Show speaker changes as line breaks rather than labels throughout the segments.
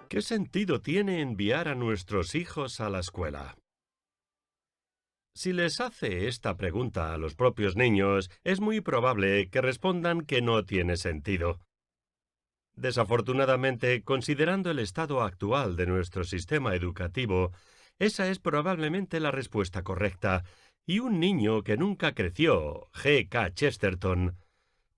¿Qué sentido tiene enviar a nuestros hijos a la escuela? Si les hace esta pregunta a los propios niños, es muy probable que respondan que no tiene sentido. Desafortunadamente, considerando el estado actual de nuestro sistema educativo, esa es probablemente la respuesta correcta, y un niño que nunca creció, G. K. Chesterton,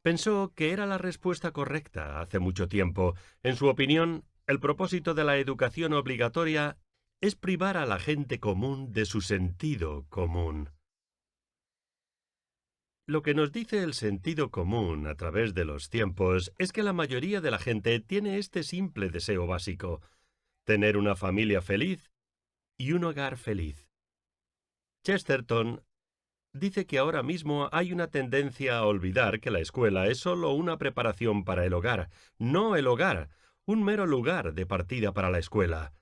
pensó que era la respuesta correcta hace mucho tiempo. En su opinión, el propósito de la educación obligatoria es privar a la gente común de su sentido común. Lo que nos dice el sentido común a través de los tiempos es que la mayoría de la gente tiene este simple deseo básico: tener una familia feliz y un hogar feliz. Chesterton dice que ahora mismo hay una tendencia a olvidar que la escuela es solo una preparación para el hogar, no el hogar, un mero lugar de partida para la escuela.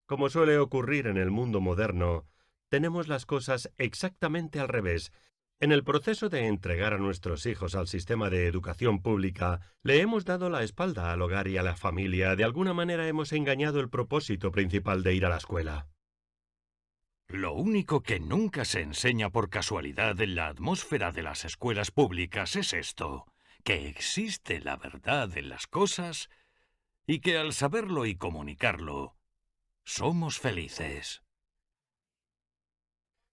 Como suele ocurrir en el mundo moderno, tenemos las cosas exactamente al revés. En el proceso de entregar a nuestros hijos al sistema de educación pública, le hemos dado la espalda al hogar y a la familia. De alguna manera hemos engañado el propósito principal de ir a la escuela.
Lo único que nunca se enseña por casualidad en la atmósfera de las escuelas públicas es esto: que existe la verdad en las cosas y que al saberlo y comunicarlo, somos felices.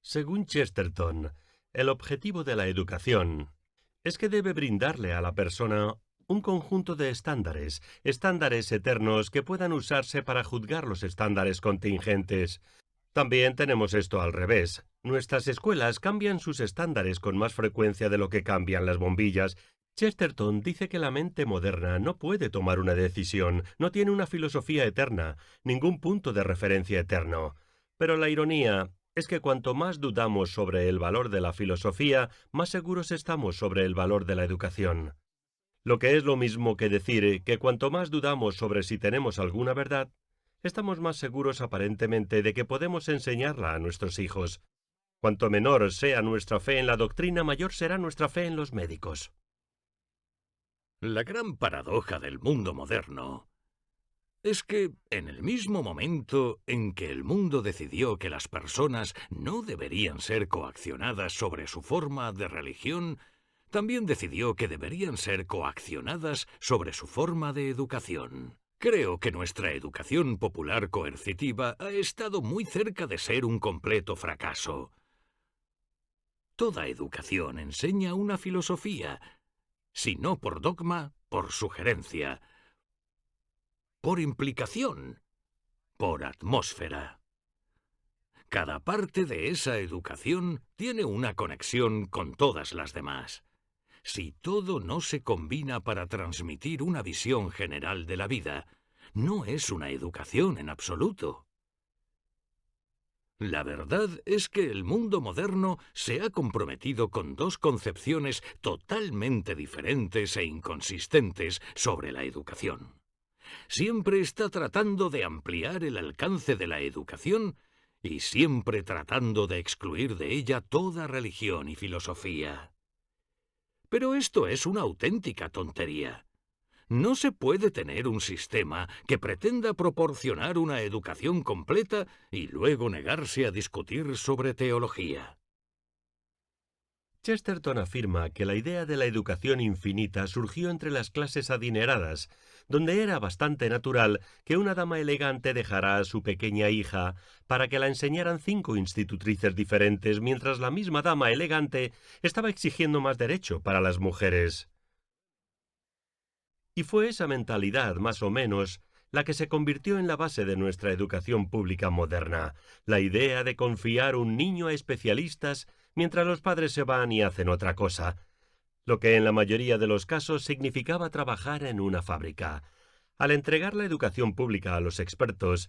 Según Chesterton, el objetivo de la educación es que debe brindarle a la persona un conjunto de estándares eternos que puedan usarse para juzgar los estándares contingentes. También tenemos esto al revés. Nuestras escuelas cambian sus estándares con más frecuencia de lo que cambian las bombillas. Chesterton dice que la mente moderna no puede tomar una decisión, no tiene una filosofía eterna, ningún punto de referencia eterno. Pero la ironía es que cuanto más dudamos sobre el valor de la filosofía, más seguros estamos sobre el valor de la educación. Lo que es lo mismo que decir que cuanto más dudamos sobre si tenemos alguna verdad, estamos más seguros aparentemente de que podemos enseñarla a nuestros hijos. Cuanto menor sea nuestra fe en la doctrina, mayor será nuestra fe en los médicos.
La gran paradoja del mundo moderno es que, en el mismo momento en que el mundo decidió que las personas no deberían ser coaccionadas sobre su forma de religión, también decidió que deberían ser coaccionadas sobre su forma de educación. Creo que nuestra educación popular coercitiva ha estado muy cerca de ser un completo fracaso. Toda educación enseña una filosofía, si no por dogma, por sugerencia, por implicación, por atmósfera. Cada parte de esa educación tiene una conexión con todas las demás. Si todo no se combina para transmitir una visión general de la vida, no es una educación en absoluto. La verdad es que el mundo moderno se ha comprometido con dos concepciones totalmente diferentes e inconsistentes sobre la educación. Siempre está tratando de ampliar el alcance de la educación y siempre tratando de excluir de ella toda religión y filosofía. Pero esto es una auténtica tontería. No se puede tener un sistema que pretenda proporcionar una educación completa y luego negarse a discutir sobre teología.
Chesterton afirma que la idea de la educación infinita surgió entre las clases adineradas, donde era bastante natural que una dama elegante dejara a su pequeña hija para que la enseñaran 5 institutrices diferentes, mientras la misma dama elegante estaba exigiendo más derecho para las mujeres. Y fue esa mentalidad, más o menos, la que se convirtió en la base de nuestra educación pública moderna, la idea de confiar un niño a especialistas mientras los padres se van y hacen otra cosa. lo que en la mayoría de los casos significaba trabajar en una fábrica. Al entregar la educación pública a los expertos,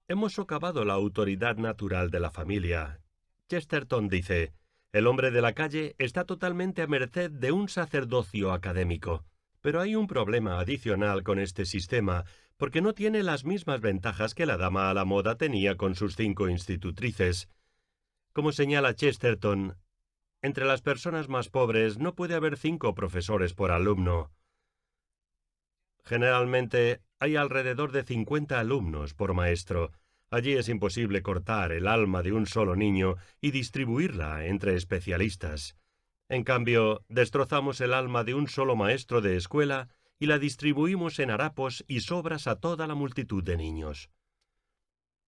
hemos socavado la autoridad natural de la familia. Chesterton dice, el hombre de la calle está totalmente a merced de un sacerdocio académico. Pero hay un problema adicional con este sistema, porque no tiene las mismas ventajas que la dama a la moda tenía con sus 5 institutrices. Como señala Chesterton, entre las personas más pobres no puede haber 5 profesores por alumno. Generalmente hay alrededor de 50 alumnos por maestro. Allí es imposible cortar el alma de un solo niño y distribuirla entre especialistas. En cambio, destrozamos el alma de un solo maestro de escuela y la distribuimos en harapos y sobras a toda la multitud de niños.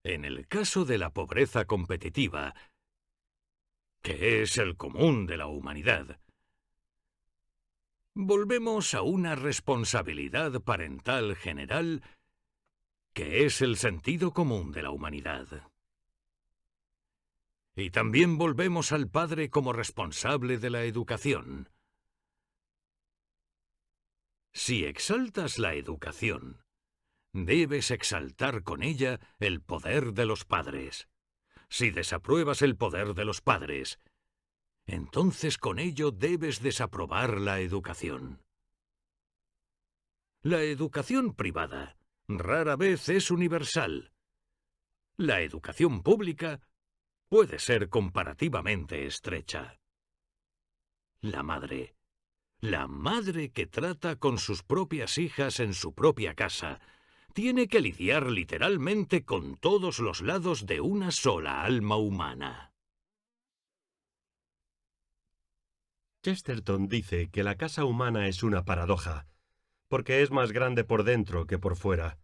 En el caso de la pobreza competitiva, que es el común de la humanidad, volvemos a una responsabilidad parental general que es el sentido común de la humanidad. Y también volvemos al padre como responsable de la educación. Si exaltas la educación, debes exaltar con ella el poder de los padres. Si desapruebas el poder de los padres, entonces con ello debes desaprobar la educación. La educación privada rara vez es universal. La educación pública puede ser comparativamente estrecha. La madre que trata con sus propias hijas en su propia casa, tiene que lidiar literalmente con todos los lados de una sola alma humana.
Chesterton dice que la casa humana es una paradoja, porque es más grande por dentro que por fuera.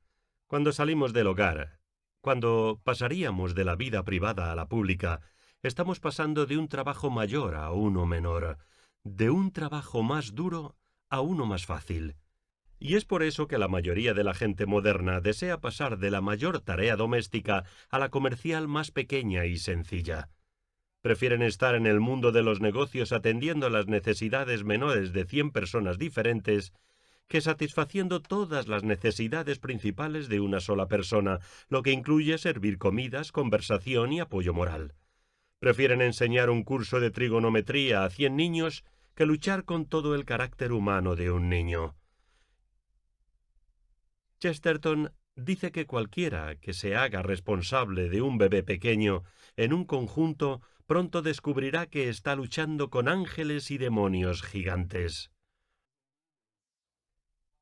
Cuando salimos del hogar, cuando pasaríamos de la vida privada a la pública, estamos pasando de un trabajo mayor a uno menor, de un trabajo más duro a uno más fácil. Y es por eso que la mayoría de la gente moderna desea pasar de la mayor tarea doméstica a la comercial más pequeña y sencilla. Prefieren estar en el mundo de los negocios atendiendo las necesidades menores de 100 personas diferentes que satisfaciendo todas las necesidades principales de una sola persona, lo que incluye servir comidas, conversación y apoyo moral. Prefieren enseñar un curso de trigonometría a 100 niños que luchar con todo el carácter humano de un niño. Chesterton dice que cualquiera que se haga responsable de un bebé pequeño en un conjunto pronto descubrirá que está luchando con ángeles y demonios gigantes.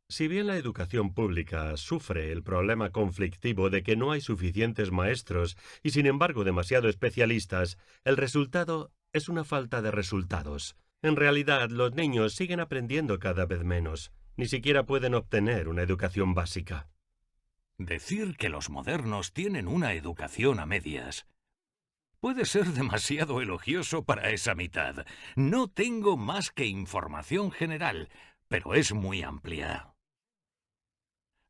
Si bien la educación pública sufre el problema conflictivo de que no hay suficientes maestros y sin embargo demasiado especialistas, el resultado es una falta de resultados. En realidad, los niños siguen aprendiendo cada vez menos. Ni siquiera pueden obtener una educación básica.
Decir que los modernos tienen una educación a medias puede ser demasiado elogioso para esa mitad. No tengo más que información general, pero es muy amplia.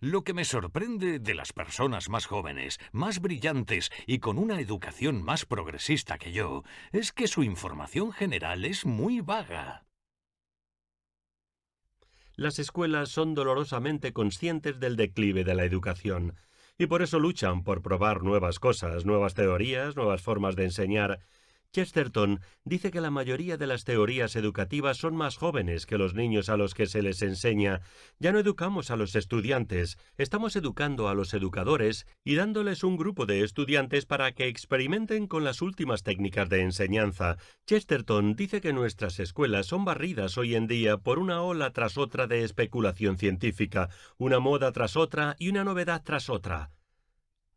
Lo que me sorprende de las personas más jóvenes, más brillantes y con una educación más progresista que yo, es que su información general es muy vaga.
Las escuelas son dolorosamente conscientes del declive de la educación, y por eso luchan por probar nuevas cosas, nuevas teorías, nuevas formas de enseñar. Chesterton dice que la mayoría de las teorías educativas son más jóvenes que los niños a los que se les enseña. Ya no educamos a los estudiantes, estamos educando a los educadores y dándoles un grupo de estudiantes para que experimenten con las últimas técnicas de enseñanza. Chesterton dice que nuestras escuelas son barridas hoy en día por una ola tras otra de especulación científica, una moda tras otra y una novedad tras otra.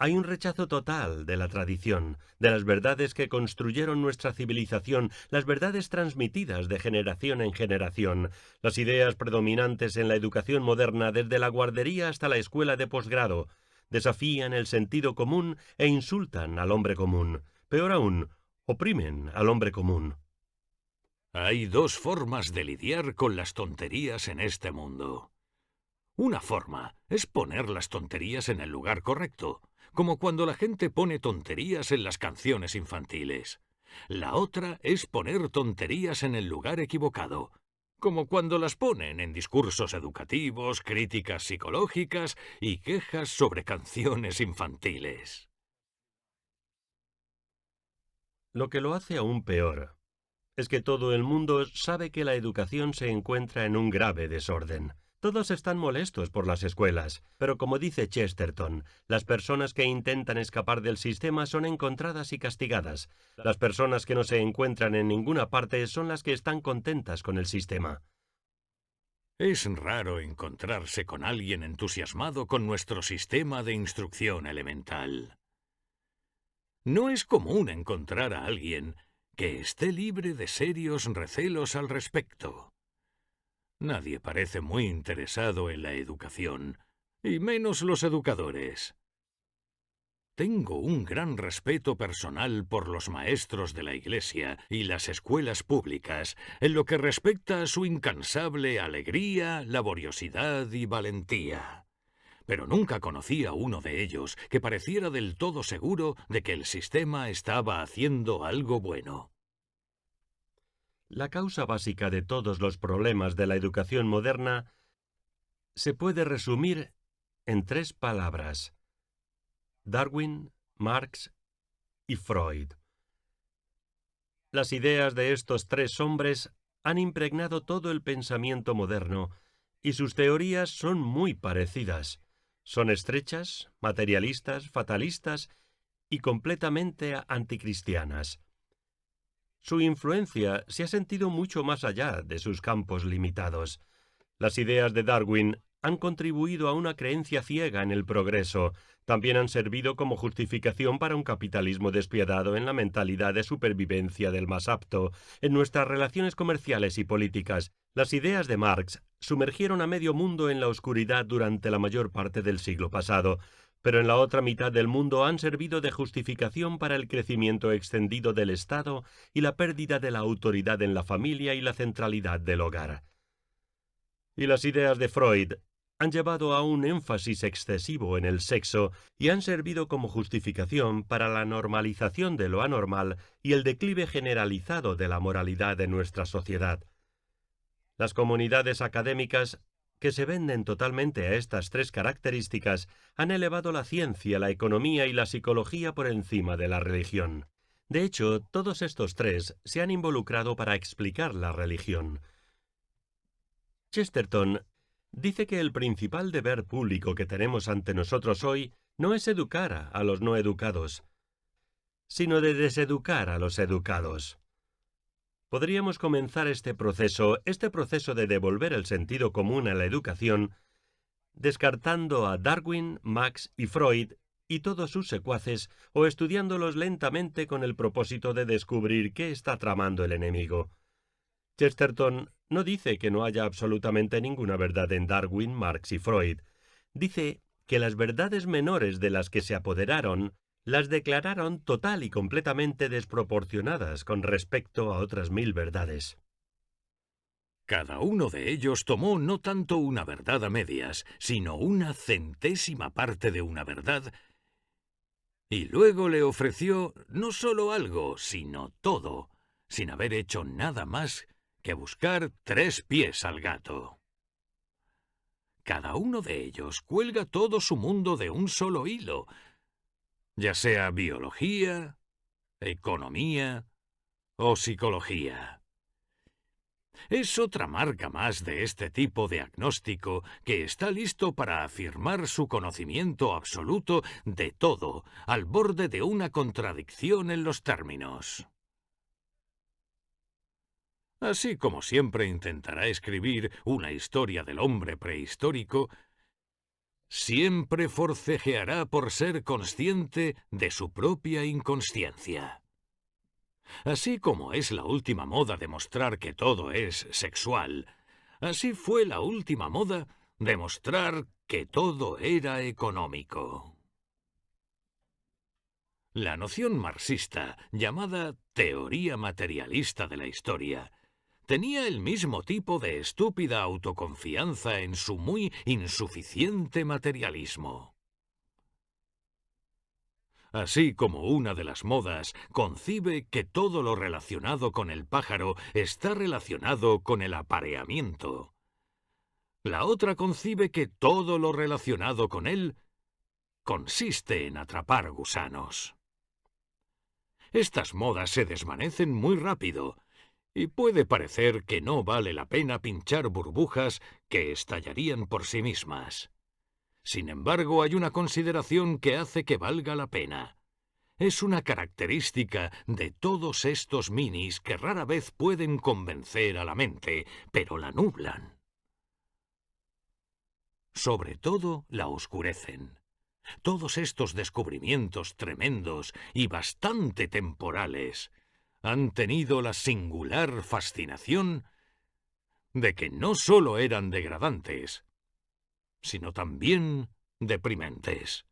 Hay un rechazo total de la tradición, de las verdades que construyeron nuestra civilización, las verdades transmitidas de generación en generación, las ideas predominantes en la educación moderna desde la guardería hasta la escuela de posgrado. Desafían el sentido común e insultan al hombre común. Peor aún, oprimen al hombre común.
Hay dos formas de lidiar con las tonterías en este mundo. Una forma es poner las tonterías en el lugar correcto, como cuando la gente pone tonterías en las canciones infantiles. La otra es poner tonterías en el lugar equivocado, como cuando las ponen en discursos educativos, críticas psicológicas y quejas sobre canciones infantiles.
Lo que lo hace aún peor es que todo el mundo sabe que la educación se encuentra en un grave desorden. Todos están molestos por las escuelas, pero como dice Chesterton, las personas que intentan escapar del sistema son encontradas y castigadas. Las personas que no se encuentran en ninguna parte son las que están contentas con el sistema.
Es raro encontrarse con alguien entusiasmado con nuestro sistema de instrucción elemental. No es común encontrar a alguien que esté libre de serios recelos al respecto. Nadie parece muy interesado en la educación, y menos los educadores. Tengo un gran respeto personal por los maestros de la Iglesia y las escuelas públicas en lo que respecta a su incansable alegría, laboriosidad y valentía. Pero nunca conocí a uno de ellos que pareciera del todo seguro de que el sistema estaba haciendo algo bueno.
La causa básica de todos los problemas de la educación moderna se puede resumir en 3 palabras: Darwin, Marx y Freud. Las ideas de estos 3 hombres han impregnado todo el pensamiento moderno, y sus teorías son muy parecidas. Son estrechas, materialistas, fatalistas y completamente anticristianas. Su influencia se ha sentido mucho más allá de sus campos limitados. Las ideas de Darwin han contribuido a una creencia ciega en el progreso. También han servido como justificación para un capitalismo despiadado en la mentalidad de supervivencia del más apto. En nuestras relaciones comerciales y políticas, las ideas de Marx sumergieron a medio mundo en la oscuridad durante la mayor parte del siglo pasado, pero en la otra mitad del mundo han servido de justificación para el crecimiento extendido del Estado y la pérdida de la autoridad en la familia y la centralidad del hogar. Y las ideas de Freud han llevado a un énfasis excesivo en el sexo y han servido como justificación para la normalización de lo anormal y el declive generalizado de la moralidad de nuestra sociedad. Las comunidades académicas que se venden totalmente a estas 3 características han elevado la ciencia, la economía y la psicología por encima de la religión. De hecho, todos estos 3 se han involucrado para explicar la religión. Chesterton dice que el principal deber público que tenemos ante nosotros hoy no es educar a los no educados, sino de deseducar a los educados. Podríamos comenzar este proceso de devolver el sentido común a la educación, descartando a Darwin, Marx y Freud y todos sus secuaces, o estudiándolos lentamente con el propósito de descubrir qué está tramando el enemigo. Chesterton no dice que no haya absolutamente ninguna verdad en Darwin, Marx y Freud. Dice que las verdades menores de las que se apoderaron las declararon total y completamente desproporcionadas con respecto a otras 1000 verdades.
Cada uno de ellos tomó no tanto una verdad a medias, sino una centésima parte de una verdad, y luego le ofreció no solo algo, sino todo, sin haber hecho nada más que buscar 3 pies al gato. Cada uno de ellos cuelga todo su mundo de un solo hilo, ya sea biología, economía o psicología. Es otra marca más de este tipo de agnóstico que está listo para afirmar su conocimiento absoluto de todo, al borde de una contradicción en los términos. Así como siempre intentará escribir una historia del hombre prehistórico, siempre forcejeará por ser consciente de su propia inconsciencia. Así como es la última moda demostrar que todo es sexual, así fue la última moda demostrar que todo era económico. La noción marxista, llamada teoría materialista de la historia, tenía el mismo tipo de estúpida autoconfianza en su muy insuficiente materialismo. así como una de las modas concibe que todo lo relacionado con el pájaro está relacionado con el apareamiento. La otra concibe que todo lo relacionado con él consiste en atrapar gusanos. Estas modas se desvanecen muy rápido, y puede parecer que no vale la pena pinchar burbujas que estallarían por sí mismas. Sin embargo, hay una consideración que hace que valga la pena. Es una característica de todos estos minis que rara vez pueden convencer a la mente, pero la nublan. Sobre todo, la oscurecen. Todos estos descubrimientos tremendos y bastante temporales han tenido la singular fascinación de que no solo eran degradantes, sino también deprimentes.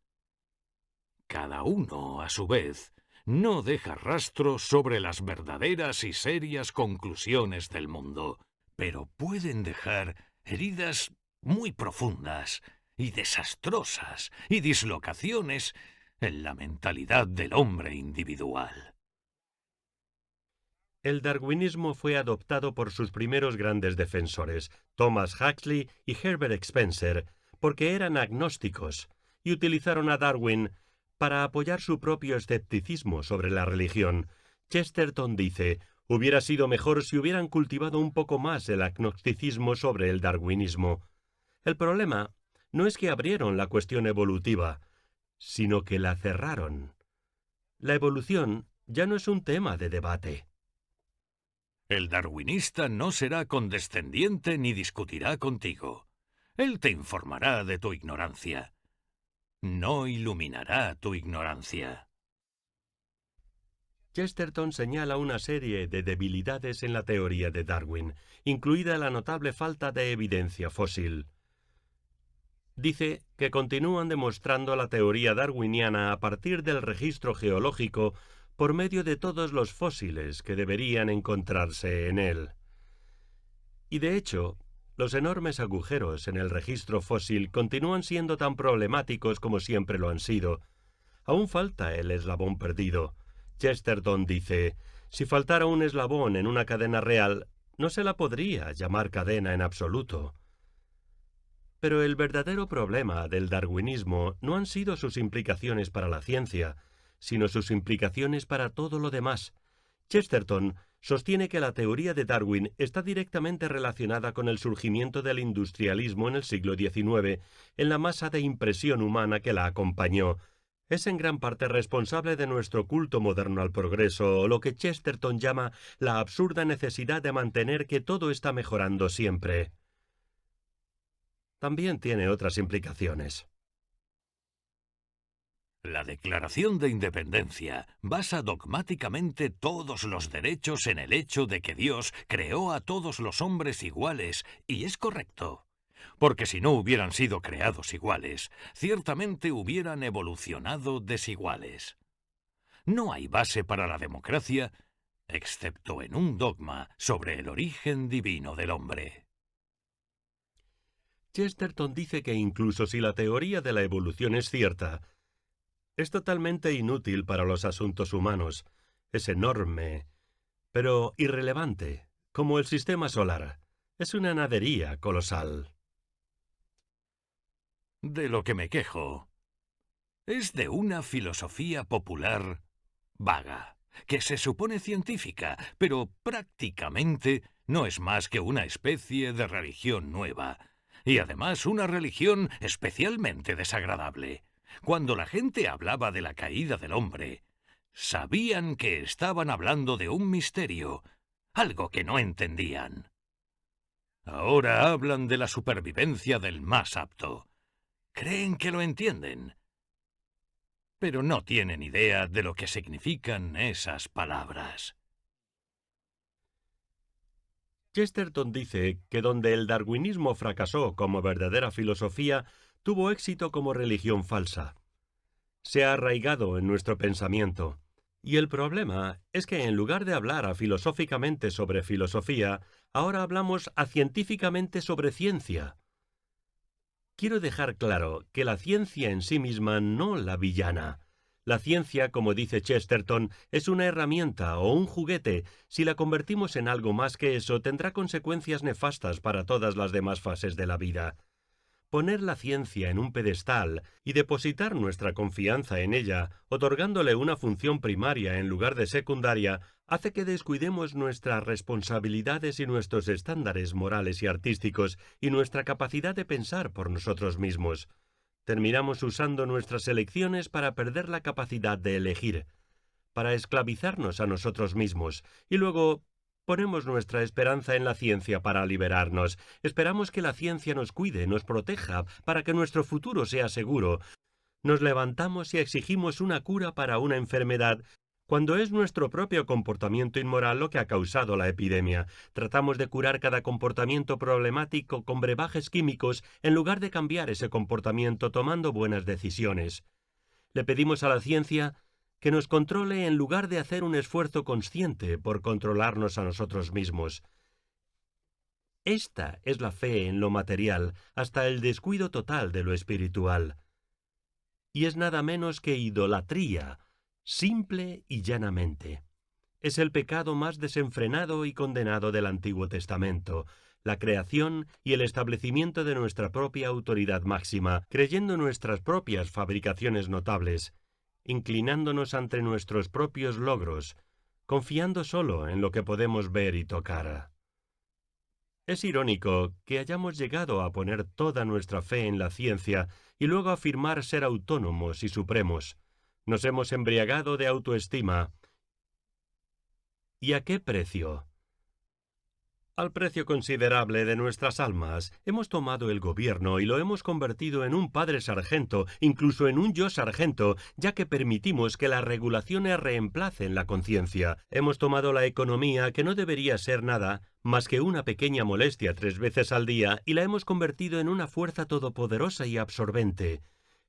Cada uno, a su vez, no deja rastro sobre las verdaderas y serias conclusiones del mundo, pero pueden dejar heridas muy profundas y desastrosas y dislocaciones en la mentalidad del hombre individual.
El darwinismo fue adoptado por sus primeros grandes defensores, Thomas Huxley y Herbert Spencer, porque eran agnósticos y utilizaron a Darwin para apoyar su propio escepticismo sobre la religión. Chesterton dice: «Hubiera sido mejor si hubieran cultivado un poco más el agnosticismo sobre el darwinismo». El problema no es que abrieron la cuestión evolutiva, sino que la cerraron. La evolución ya no es un tema de debate.
El darwinista no será condescendiente ni discutirá contigo. Él te informará de tu ignorancia. No iluminará tu ignorancia.
Chesterton señala una serie de debilidades en la teoría de Darwin, incluida la notable falta de evidencia fósil. Dice que continúan demostrando la teoría darwiniana a partir del registro geológico por medio de todos los fósiles que deberían encontrarse en él. Y de hecho, los enormes agujeros en el registro fósil continúan siendo tan problemáticos como siempre lo han sido. Aún falta el eslabón perdido. Chesterton dice: si faltara un eslabón en una cadena real, no se la podría llamar cadena en absoluto. Pero el verdadero problema del darwinismo no han sido sus implicaciones para la ciencia, sino sus implicaciones para todo lo demás. Chesterton sostiene que la teoría de Darwin está directamente relacionada con el surgimiento del industrialismo en el siglo XIX, en la masa de impresión humana que la acompañó. Es en gran parte responsable de nuestro culto moderno al progreso, o lo que Chesterton llama la absurda necesidad de mantener que todo está mejorando siempre. También tiene otras implicaciones.
La Declaración de Independencia basa dogmáticamente todos los derechos en el hecho de que Dios creó a todos los hombres iguales, y es correcto. Porque si no hubieran sido creados iguales, ciertamente hubieran evolucionado desiguales. No hay base para la democracia, excepto en un dogma sobre el origen divino del hombre.
Chesterton dice que incluso si la teoría de la evolución es cierta, es totalmente inútil para los asuntos humanos. Es enorme, pero irrelevante, como el sistema solar. Es una nadería colosal.
De lo que me quejo es de una filosofía popular vaga, que se supone científica, pero prácticamente no es más que una especie de religión nueva, y además una religión especialmente desagradable. Cuando la gente hablaba de la caída del hombre, sabían que estaban hablando de un misterio, algo que no entendían. Ahora hablan de la supervivencia del más apto. Creen que lo entienden, pero no tienen idea de lo que significan esas palabras.
Chesterton dice que donde el darwinismo fracasó como verdadera filosofía, tuvo éxito como religión falsa. Se ha arraigado en nuestro pensamiento. Y el problema es que en lugar de hablar filosóficamente sobre filosofía, ahora hablamos científicamente sobre ciencia. Quiero dejar claro que la ciencia en sí misma no la villana. La ciencia, como dice Chesterton, es una herramienta o un juguete. Si la convertimos en algo más que eso, tendrá consecuencias nefastas para todas las demás fases de la vida. Poner la ciencia en un pedestal y depositar nuestra confianza en ella, otorgándole una función primaria en lugar de secundaria, hace que descuidemos nuestras responsabilidades y nuestros estándares morales y artísticos y nuestra capacidad de pensar por nosotros mismos. Terminamos usando nuestras elecciones para perder la capacidad de elegir, para esclavizarnos a nosotros mismos, y luego ponemos nuestra esperanza en la ciencia para liberarnos. Esperamos que la ciencia nos cuide, nos proteja, para que nuestro futuro sea seguro. Nos levantamos y exigimos una cura para una enfermedad, cuando es nuestro propio comportamiento inmoral lo que ha causado la epidemia. Tratamos de curar cada comportamiento problemático con brebajes químicos en lugar de cambiar ese comportamiento tomando buenas decisiones. Le pedimos a la ciencia que nos controle en lugar de hacer un esfuerzo consciente por controlarnos a nosotros mismos. Esta es la fe en lo material, hasta el descuido total de lo espiritual. Y es nada menos que idolatría, simple y llanamente. Es el pecado más desenfrenado y condenado del Antiguo Testamento, la creación y el establecimiento de nuestra propia autoridad máxima, creyendo nuestras propias fabricaciones notables, inclinándonos ante nuestros propios logros, confiando solo en lo que podemos ver y tocar. Es irónico que hayamos llegado a poner toda nuestra fe en la ciencia y luego afirmar ser autónomos y supremos. Nos hemos embriagado de autoestima. ¿Y a qué precio? Al precio considerable de nuestras almas. Hemos tomado el gobierno y lo hemos convertido en un padre sargento, incluso en un yo sargento, ya que permitimos que las regulaciones reemplacen la conciencia. Hemos tomado la economía, que no debería ser nada más que una pequeña molestia 3 veces al día, y la hemos convertido en una fuerza todopoderosa y absorbente.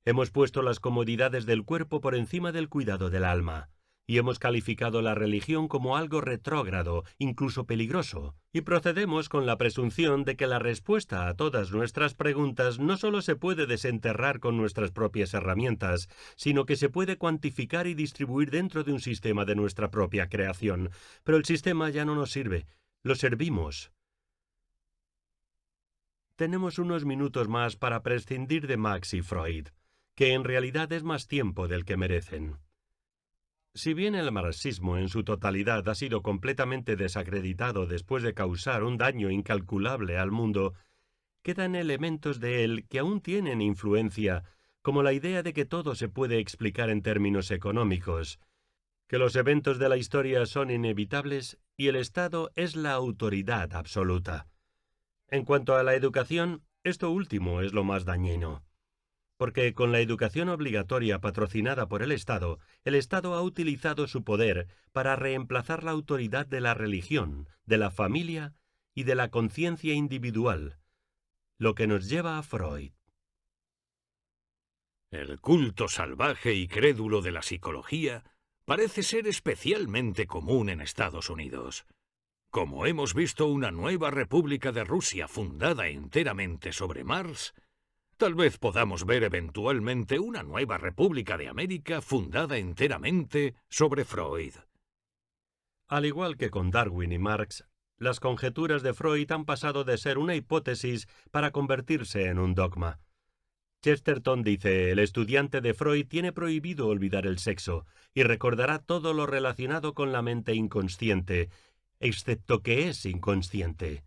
Hemos puesto las comodidades del cuerpo por encima del cuidado del alma. Y hemos calificado la religión como algo retrógrado, incluso peligroso, y procedemos con la presunción de que la respuesta a todas nuestras preguntas no solo se puede desenterrar con nuestras propias herramientas, sino que se puede cuantificar y distribuir dentro de un sistema de nuestra propia creación. Pero el sistema ya no nos sirve, lo servimos. Tenemos unos minutos más para prescindir de Marx y Freud, que en realidad es más tiempo del que merecen. Si bien el marxismo en su totalidad ha sido completamente desacreditado después de causar un daño incalculable al mundo, quedan elementos de él que aún tienen influencia, como la idea de que todo se puede explicar en términos económicos, que los eventos de la historia son inevitables y el Estado es la autoridad absoluta. En cuanto a la educación, esto último es lo más dañino. Porque con la educación obligatoria patrocinada por el Estado ha utilizado su poder para reemplazar la autoridad de la religión, de la familia y de la conciencia individual, lo que nos lleva a Freud.
El culto salvaje y crédulo de la psicología parece ser especialmente común en Estados Unidos. Como hemos visto una nueva República de Rusia fundada enteramente sobre Marx, tal vez podamos ver eventualmente una nueva República de América fundada enteramente sobre Freud.
Al igual que con Darwin y Marx, las conjeturas de Freud han pasado de ser una hipótesis para convertirse en un dogma. Chesterton dice: el estudiante de Freud tiene prohibido olvidar el sexo y recordará todo lo relacionado con la mente inconsciente, excepto que es inconsciente.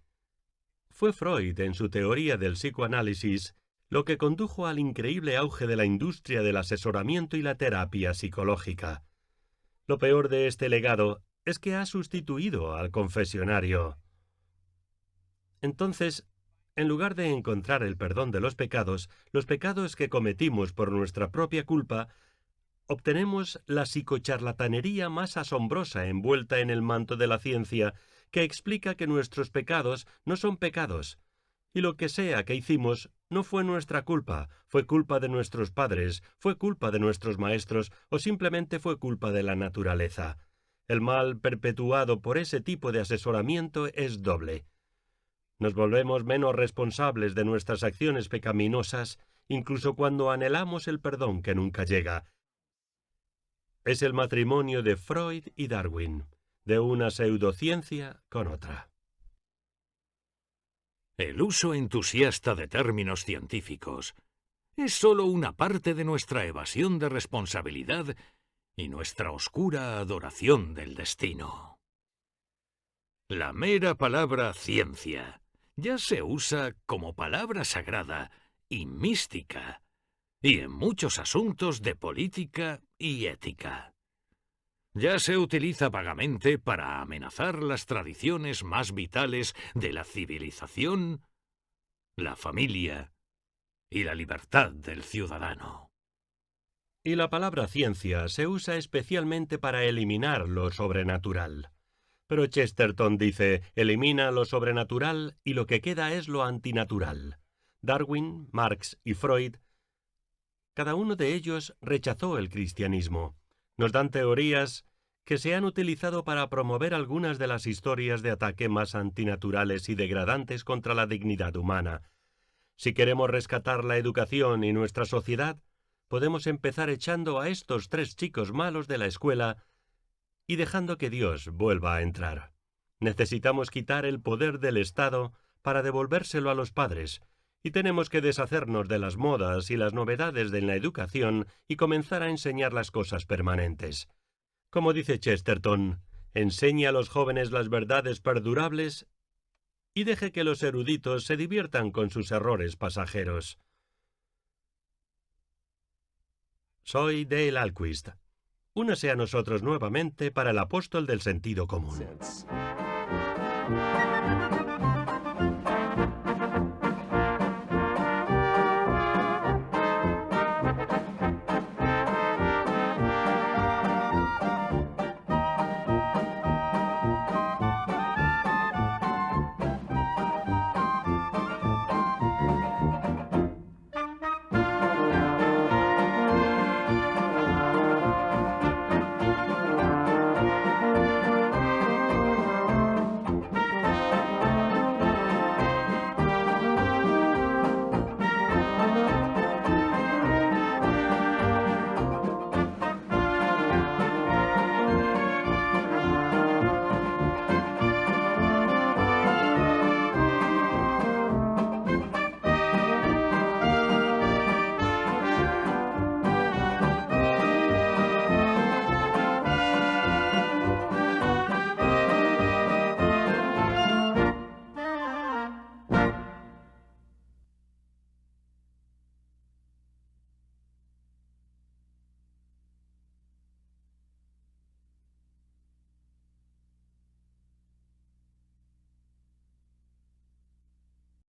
Fue Freud, en su teoría del psicoanálisis, lo que condujo al increíble auge de la industria del asesoramiento y la terapia psicológica. Lo peor de este legado es que ha sustituido al confesionario. Entonces, en lugar de encontrar el perdón de los pecados que cometimos por nuestra propia culpa, obtenemos la psicocharlatanería más asombrosa envuelta en el manto de la ciencia, que explica que nuestros pecados no son pecados, y lo que sea que hicimos no fue nuestra culpa, fue culpa de nuestros padres, fue culpa de nuestros maestros o simplemente fue culpa de la naturaleza. El mal perpetuado por ese tipo de asesoramiento es doble. Nos volvemos menos responsables de nuestras acciones pecaminosas, incluso cuando anhelamos el perdón que nunca llega. Es el matrimonio de Freud y Darwin, de una pseudociencia con otra.
El uso entusiasta de términos científicos es solo una parte de nuestra evasión de responsabilidad y nuestra oscura adoración del destino. La mera palabra ciencia ya se usa como palabra sagrada y mística, y en muchos asuntos de política y ética. Ya se utiliza vagamente para amenazar las tradiciones más vitales de la civilización, la familia y la libertad del ciudadano.
Y la palabra ciencia se usa especialmente para eliminar lo sobrenatural. Pero Chesterton dice, elimina lo sobrenatural y lo que queda es lo antinatural. Darwin, Marx y Freud, cada uno de ellos rechazó el cristianismo. Nos dan teorías que se han utilizado para promover algunas de las historias de ataque más antinaturales y degradantes contra la dignidad humana. Si queremos rescatar la educación y nuestra sociedad, podemos empezar echando a estos 3 chicos malos de la escuela y dejando que Dios vuelva a entrar. Necesitamos quitar el poder del Estado para devolvérselo a los padres, y tenemos que deshacernos de las modas y las novedades de la educación y comenzar a enseñar las cosas permanentes. Como dice Chesterton, enseñe a los jóvenes las verdades perdurables y deje que los eruditos se diviertan con sus errores pasajeros. Soy Dale Ahlquist. Únase a nosotros nuevamente para el apóstol del sentido común.